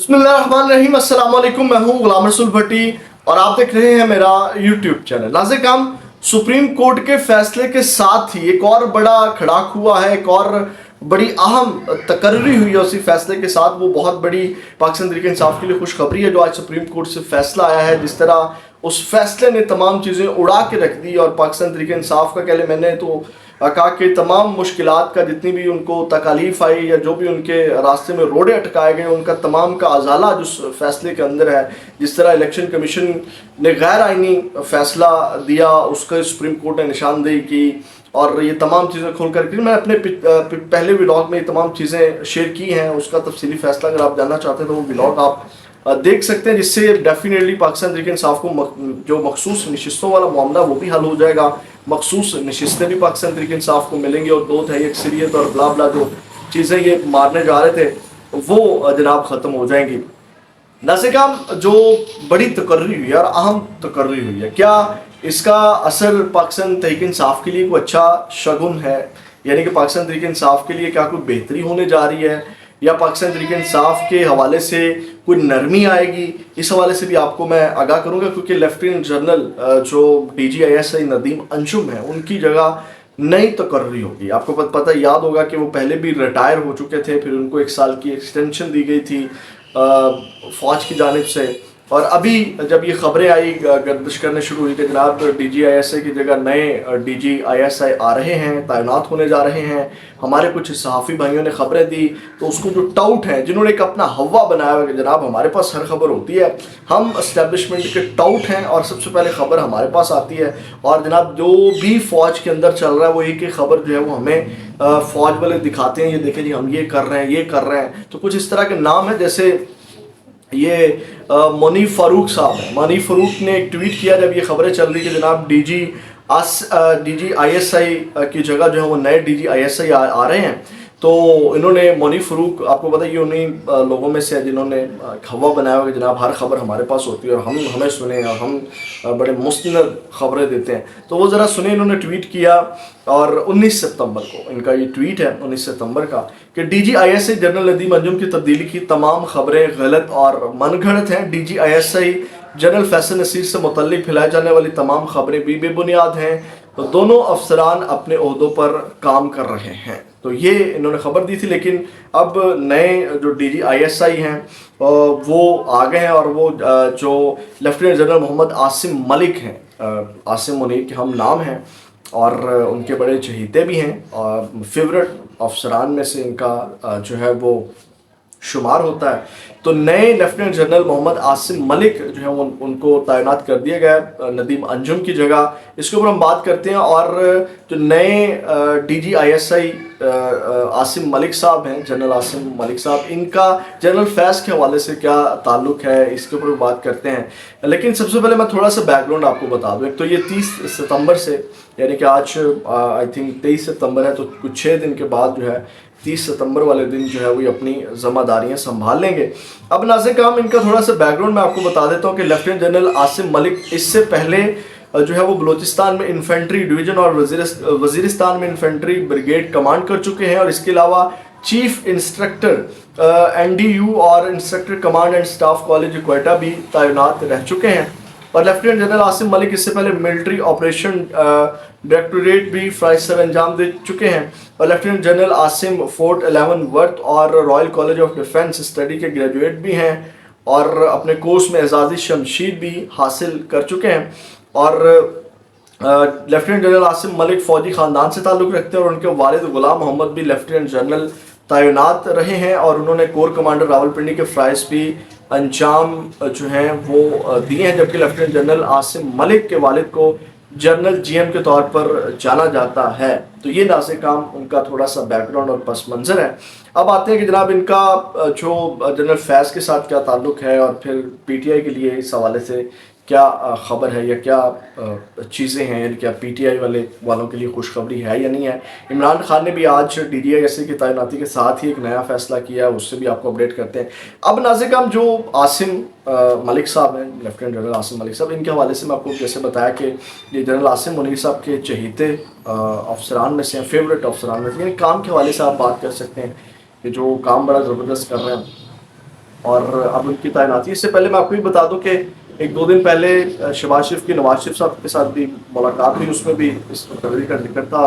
बिस्मिल्लाहिर्रहमानिर्रहीम। अस्सलाम वालेकुम। मैं हूं गुलाम रसूल भट्टी और आप देख रहे हैं मेरा YouTube channel. Nazir, supreme court के फैसले के साथ ही एक और बड़ा खड़ाक हुआ है, एक और बड़ी अहम तकर्री हुई है उसी फैसले के साथ। वो बहुत बड़ी पाकिस्तान तहरीक इंसाफ के लिए खुशखबरी है जो आज सुप्रीम कोर्ट से फैसला आया है। जिस तरह उस फैसले ने तमाम चीज़ें उड़ा के रख दी और पाकिस्तान तहरीक इंसाफ का कहले मैंने तो कहा कि तमाम मुश्किलात का जितनी भी उनको तकालीफ आई या जो भी उनके रास्ते में रोड़े अटकाए गए उनका तमाम का अजाला जो फैसले के अंदर है। जिस तरह इलेक्शन कमीशन ने गैर आइनी फैसला दिया उसका सुप्रीम कोर्ट ने निशानदेही की और ये तमाम चीज़ें खोल कर मैं अपने पहले व्लॉग में ये तमाम चीज़ें शेयर की हैं। उसका तफसीली फैसला अगर आप जानना चाहते हैं तो वो व्लॉग आप देख सकते हैं, जिससे डेफिनेटली पाकिस्तान तहरीक इंसाफ को जो मखसूस नशिस्तों वाला मामला वो भी हल हो जाएगा। मखसूस नशिस्तें भी पाकिस्तान तहरीक इंसाफ को मिलेंगी और दो तहरीक अक्सरियत और ब्ला ब्ला जो चीज़ें ये मारने जा रहे थे वो जनाब ख़त्म हो जाएंगी। नाज़िर, जो बड़ी तकर्री हुई है और अहम तकर्री हुई है, क्या इसका असर पाकिस्तान तहरीक इंसाफ के लिए कोई अच्छा शगुन है? यानी कि पाकिस्तान तहरीक इंसाफ के लिए क्या कोई बेहतरी होने जा रही है या पाकिस्तान तहरीक इंसाफ के हवाले से कोई नरमी आएगी? इस हवाले से भी आपको मैं आगाह करूंगा, क्योंकि लेफ्टिनेंट जनरल जो DGISI नदीम अंजुम है उनकी जगह नई तकर्री होगी। आपको पता याद होगा कि वो पहले भी रिटायर हो चुके थे, फिर उनको 1 साल की एक्सटेंशन दी गई थी फ़ौज की जानिब से। और अभी जब ये ख़बरें आई गर्दिश करने शुरू हुई कि जनाब DGISI की जगह नए DGISI आ रहे हैं, तैनात होने जा रहे हैं, हमारे कुछ सहाफ़ी भाइयों ने ख़बरें दी तो उसको जो टाउट हैं जिन्होंने एक अपना हवा बनाया हुआ कि जनाब हमारे पास हर खबर होती है, हम इस्टेब्लिशमेंट के टाउट हैं और सबसे पहले ख़बर हमारे पास आती है और जनाब जो भी फ़ौज के अंदर चल रहा है वो एक ही खबर जो है वो हमें फ़ौज वाले दिखाते हैं, ये देखें जी हम ये कर रहे हैं, ये कर रहे हैं। तो कुछ इस तरह के नाम है, जैसे ये मनीफ फ़ारूक साहब है। मनीफ फ़ारूक ने एक ट्वीट किया जब ये खबरें चल रही कि जनाब DGISI की जगह जो है वो नए DGISI आ रहे हैं। तो इन्होंने मनीफ फ़ारूक, आपको पता है कि उन्हीं लोगों में से है जिन्होंने हवा बनाया हुआ कि जनाब हर खबर हमारे पास होती है और हम हमें सुने और हम बड़े मुस्तनद खबरें देते हैं। तो वो ज़रा सुने, इन्होंने ट्वीट किया और 19 सितंबर को इनका ये ट्वीट है 19 सितंबर का कि DGISI जनरल नदीम अंजुम की तब्दीली की तमाम खबरें गलत और मनगढ़ंत हैं। DGISI जनरल फैसल नसीर से मुतल्लिक फैलाई जाने वाली तमाम खबरें भी बेबुनियाद हैं। तो दोनों अफसरान अपने ओहदों पर काम कर रहे हैं। तो ये इन्होंने ख़बर दी थी, लेकिन अब नए जो DGISI हैं वो आ गए हैं और वो जो लेफ्टिनेंट जनरल मोहम्मद आसिम मलिक हैं, आसिम मुनीर के हम नाम हैं और उनके बड़े चहीते भी हैं और फेवरेट अफसरान में से इनका जो है वो शुमार होता है। तो नए लेफ्टिनेंट जनरल मोहम्मद आसिम मलिक जो है उनको तैनात कर दिया गया नदीम अंजुम की जगह। इसके ऊपर हम बात करते हैं। और जो नए DGISI आसिम मलिक साहब हैं, जनरल आसिम मलिक साहब, इनका जनरल फैज़ के हवाले से क्या ताल्लुक़ है इसके ऊपर बात करते हैं। लेकिन सबसे पहले मैं थोड़ा सा बैकग्राउंड आपको बता दूँ। एक तो ये 30 सितंबर से, यानी कि आज आई थिंक 23 सितंबर है, तो कुछ 6 दिन के बाद जो है 30 सितंबर वाले दिन जो है वो अपनी ज़िम्मेदारियाँ संभाल लेंगे। अब नाज़िर, इनका थोड़ा सा बैकग्राउंड मैं आपको बता देता हूँ कि लेफ्टिनेंट जनरल आसिम मलिक इससे पहले जो है वो बलूचिस्तान में इन्फेंट्री डिवीज़न और वज़ीरिस्तान में इन्फेंट्री ब्रिगेड कमांड कर चुके हैं और इसके अलावा चीफ इंस्ट्रक्टर NDU और instructor command and staff college Quetta भी तैनात रह चुके हैं। और लेफ्टिनेंट जनरल आसिम मलिक इससे पहले मिलिट्री ऑपरेशन डायरेक्टोरेट भी फ्राइज से अंजाम दे चुके हैं। और lieutenant general Asim Fort 11 Worth और Royal College of Defence Study के ग्रेजुएट भी हैं और अपने कोर्स में एजाज़ी शमशीर भी हासिल कर चुके हैं। और लेफ्टिनेंट जनरल आसिम मलिक फ़ौजी ख़ानदान से ताल्लुक़ रखते हैं और उनके वालिद ग़ुलाम मोहम्मद भी लेफ्टिनेंट जनरल तैनात रहे हैं और उन्होंने कोर कमांडर रावलपिंडी के फ़्राइज़ भी अंजाम जो हैं वो दिए हैं। जबकि लेफ्टिनेंट जनरल आसिम मलिक के वालिद को जनरल GM के तौर पर जाना जाता है। तो ये नाज़िर काम उनका थोड़ा सा बैकग्राउंड और पस मंज़र है। अब आते हैं कि जनाब इनका जो जनरल फैज़ के साथ क्या ताल्लुक़ है और फिर PTI के लिए इस हवाले से क्या ख़बर है या क्या चीज़ें हैं, यानी क्या PTI वालों के लिए खुशखबरी है या नहीं है। इमरान खान ने भी आज DGISI की तैनाती के साथ ही एक नया फ़ैसला किया है, उससे भी आपको अपडेट करते हैं। अब नाज़िर, जो आसिम मलिक साहब हैं, लेफ्टिनेंट जनरल आसिम मलिक साहब, इनके हवाले से मैं आपको जैसे बताया कि ये जनरल आसिम मुनीर साहब के चहीते अफसरान में से हैं, फेवरेट अफसरान में से। यानी काम के हवाले से आप बात कर सकते हैं कि जो काम बड़ा ज़बरदस्त कर रहे हैं اور اب ان کی تعیناتی. اس سے پہلے میں آپ کو بھی بتا دوں کہ ایک دو دن پہلے شہباز شریف کی نواز شریف صاحب کے ساتھ بھی ملاقات ہوئی, اس میں بھی اس تقریر کا ذکر تھا,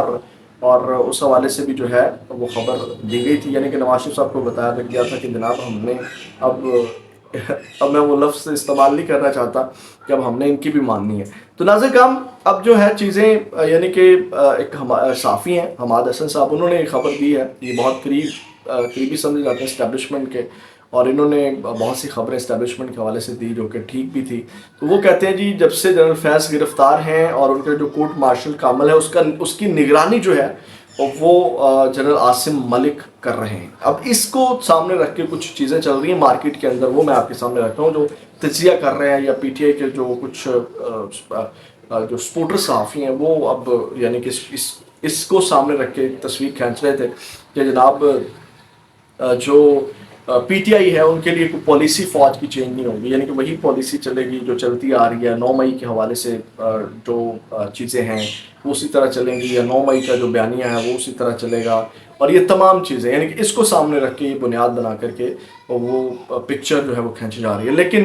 اور اس حوالے سے بھی جو ہے وہ خبر دی گئی تھی. یعنی کہ نواز شریف صاحب کو بتایا گیا تھا کہ جناب ہم نے اب میں وہ لفظ استعمال نہیں کرنا چاہتا کہ اب ہم نے ان کی بھی ماننی ہے. تو ناظرین کرام, اب جو ہے چیزیں یعنی کہ ایک صحافی ہیں حماد حسن صاحب, انہوں نے ایک خبر دی ہے. یہ بہت قریبی سمجھے جاتے ہیں اسٹیبلشمنٹ کے, اور انہوں نے بہت سی خبریں اسٹیبلشمنٹ کے حوالے سے دی جو کہ ٹھیک بھی تھی. تو وہ کہتے ہیں جی جب سے جنرل فیض گرفتار ہیں اور ان کا جو کورٹ مارشل کا عمل ہے اس کی نگرانی جو ہے وہ جنرل عاصم ملک کر رہے ہیں. اب اس کو سامنے رکھ کے کچھ چیزیں چل رہی ہیں مارکیٹ کے اندر, وہ میں آپ کے سامنے رکھتا ہوں. جو تجزیہ کر رہے ہیں یا پی ٹی آئی کے جو کچھ جو سپورٹر صحافی ہیں وہ اب یعنی کہ اس کو سامنے رکھ کے تصویر کھینچ رہے تھے کہ جناب جو پی ٹی آئی ہے ان کے لیے کوئی پالیسی فوج کی چینج نہیں ہوگی, یعنی کہ وہی پالیسی چلے گی جو چلتی آ رہی ہے. 9 مئی کے حوالے سے جو چیزیں ہیں وہ اسی طرح چلیں گی, یا 9 مئی کا جو بیانیہ ہے وہ اسی طرح چلے گا. اور یہ تمام چیزیں یعنی کہ اس کو سامنے رکھ کے یہ بنیاد بنا کر کے وہ پکچر جو ہے وہ کھینچی جا رہی ہے. لیکن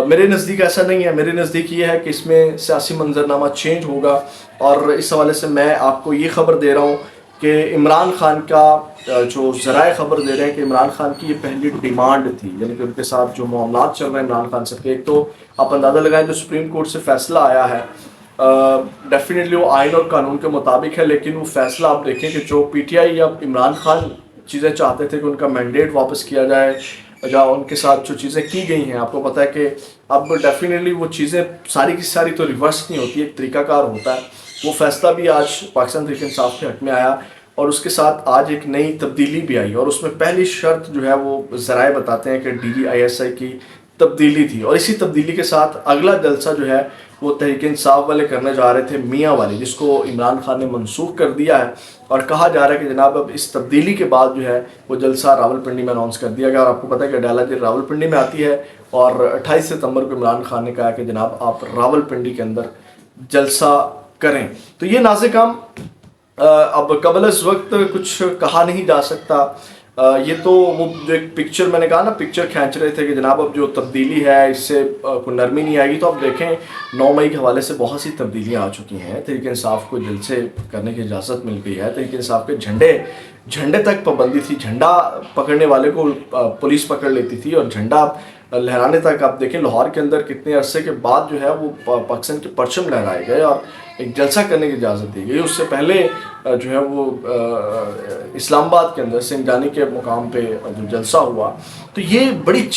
میرے نزدیک ایسا نہیں ہے. میرے نزدیک یہ ہے کہ اس میں سیاسی منظرنامہ چینج ہوگا, اور اس حوالے سے میں آپ کو یہ خبر دے رہا ہوں کہ عمران خان کا جو ذرائع خبر دے رہے ہیں کہ عمران خان کی یہ پہلی ڈیمانڈ تھی, یعنی کہ ان کے ساتھ جو معاملات چل رہے ہیں عمران خان سے. ایک تو آپ اندازہ لگائیں جو سپریم کورٹ سے فیصلہ آیا ہے ڈیفینیٹلی وہ آئین اور قانون کے مطابق ہے, لیکن وہ فیصلہ آپ دیکھیں کہ جو پی ٹی آئی یا عمران خان چیزیں چاہتے تھے کہ ان کا مینڈیٹ واپس کیا جائے, جہاں ان کے ساتھ جو چیزیں کی گئی ہیں, آپ کو پتہ ہے کہ اب ڈیفینیٹلی وہ چیزیں ساری کی ساری تو ریورس نہیں ہوتی, ایک طریقہ کار ہوتا ہے. وہ فیصلہ بھی آج پاکستان تحریک انصاف کے حق میں آیا, اور اس کے ساتھ آج ایک نئی تبدیلی بھی آئی, اور اس میں پہلی شرط جو ہے وہ ذرائع بتاتے ہیں کہ D G I S I کی تبدیلی تھی. اور اسی تبدیلی کے ساتھ اگلا جلسہ جو ہے وہ تحریک انصاف والے کرنے جا رہے تھے میاں والی, جس کو عمران خان نے منسوخ کر دیا ہے, اور کہا جا رہا ہے کہ جناب اب اس تبدیلی کے بعد جو ہے وہ جلسہ راولپنڈی میں اناؤنس کر دیا گیا. اور آپ کو پتہ ہے کہ ڈالا جیل راولپنڈی میں آتی ہے, اور 28 ستمبر کو عمران خان نے کہا کہ جناب آپ راولپنڈی کے اندر جلسہ کریں. تو یہ نازک کام اب قبل از وقت کچھ کہا نہیں جا سکتا. یہ تو وہ جو ایک پکچر میں نے کہا نا, پکچر کھینچ رہے تھے کہ جناب اب جو تبدیلی ہے اس سے کوئی نرمی نہیں آئے گی. تو اب دیکھیں 9 مئی کے حوالے سے بہت سی تبدیلیاں آ چکی ہیں. تحریک انصاف کو جلسے کرنے کی اجازت مل گئی ہے. تحریک انصاف کے جھنڈے تک پابندی تھی. جھنڈا پکڑنے والے کو پولیس پکڑ لیتی تھی, اور جھنڈا لہرانے تک آپ دیکھیں لاہور کے اندر کتنے عرصے کے بعد جو ہے وہ پاکستان کے پرچم لہرائے گئے اور ایک جلسہ کرنے کی اجازت دی گئی. اس سے پہلے جو ہے وہ اسلام آباد کے اندر سنگجانی کے مقام پہ جو جلسہ ہوا. تو یہ بڑی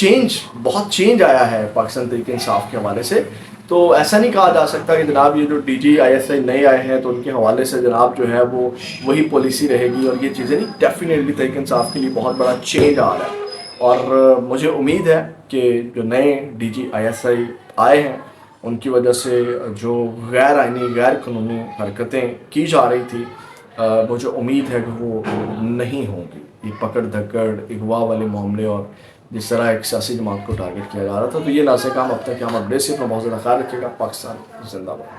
بہت چینج آیا ہے پاکستان تحریک انصاف کے حوالے سے. تو ایسا نہیں کہا جا سکتا کہ جناب یہ جو D G I S I نئے آئے ہیں تو ان کے حوالے سے جناب جو ہے وہ وہی پالیسی رہے گی, اور یہ چیزیں نہیں. ڈیفینیٹلی تحریک انصاف کے لیے بہت بڑا چینج آ رہا ہے, اور مجھے امید ہے کہ جو نئے D G I S I آئے ہیں ان کی وجہ سے جو غیر آئینی غیر قانونی حرکتیں کی جا رہی تھی مجھے امید ہے کہ وہ نہیں ہوں گی. یہ پکڑ دھکڑ اغوا والے معاملے اور جس طرح ایک سیاسی جماعت کو ٹارگٹ کیا جا رہا تھا. تو یہ نازک کام اب تک ہم اپڈیٹ سے اپنا بہت زیادہ خیال رکھے گا. پاکستان زندہ باد.